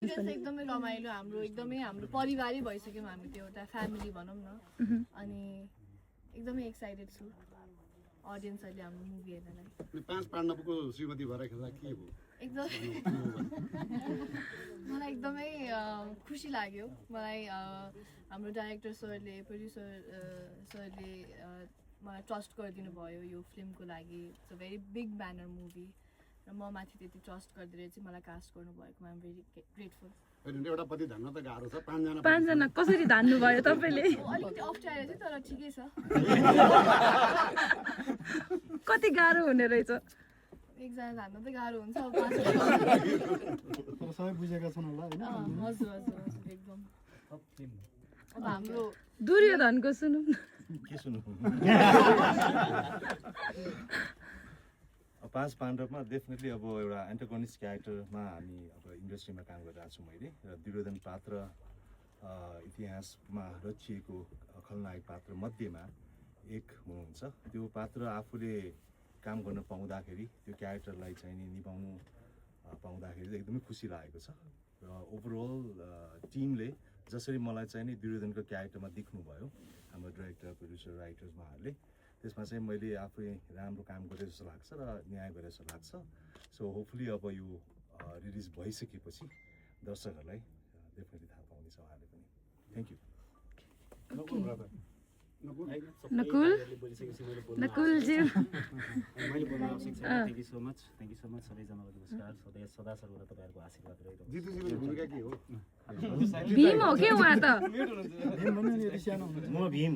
एकदमै रमाइलो हाम्रो परिवारै भइसक्यौँ हामी त्यो एउटा फ्यामिली भनौँ न अनि एकदमै एक्साइटेड छु अडियन्सहरूले हाम्रो मुभी हेर्नलाई पाँच पाण्डवको श्रीमती भएर खेल्दा के हो मलाई एकदमै खुसी लाग्यो मलाई हाम्रो डाइरेक्टर सरले प्रोड्युसर सरले मलाई ट्रस्ट गरिदिनु भयो यो फिल्मको लागि it's a very big banner movie र म माथि त्यति ट्रस्ट गरिदिएर चाहिँ मलाई कास्ट गर्नुभएकोमा आइम भेरी ग्रेटफुल एउटा पति धान्न त गाह्रो छ पाँचजना कसरी धान्नु भयो तपाईँले अलिकति अप्ठ्यारो चाहिँ तर ठिकै छ कति गाह्रो हुने रहेछ एकजना धान्न त गाह्रो हुन्छ सबै बुझेका छन् होला हैन हजुर हजुर हजुर एकदम अब हाम्रो दुर्योधनको सुनौँ के सुन्नु पाँच पाण्डवमा डेफिनेटली अब एउटा एन्टागोनिस्ट क्यारेक्टरमा हामी अब इन्डस्ट्रीमा काम गरिरहेको छु मैले र दुर्योधन पात्र इतिहासमा रचिएको खलनायक पात्र मध्येमा एक हुनुहुन्छ त्यो पात्र आफूले काम गर्न पाउँदाखेरि त्यो क्यारेक्टरलाई चाहिँ नि निभाउनु पाउँदाखेरि एकदमै खुसी लागेको छ र ओभरअल टिमले जसरी मलाई चाहिँ नि दुर्योधनको क्यारेक्टरमा देख्नुभयो हाम्रो डाइरेक्टर प्रोड्युसर राइटर्स उहाँहरूले त्यसमा चाहिँ मैले आफै राम्रो काम गरेँ जस्तो लाग्छ र न्याय गरेँ जस्तो लाग्छ सो होपफुली अब यो रिलिज भइसकेपछि दर्शकहरूलाई डेफिनेटली थाहा पाउनेछ उहाँहरूले पनि थ्याङ्क यू नकुलज्यू मैले बोल्न आवश्यक छैन थ्याङ्क यू सो मच सबैजनालाई नमस्कार सदा सर्वदा तपाईँहरूको आशीर्वाद रहिरहोस् जितुजीको भूमिका के हो भीम हो के उहाँ त भीम भन्नु नि यति सानो हुनुहुन्छ म भीम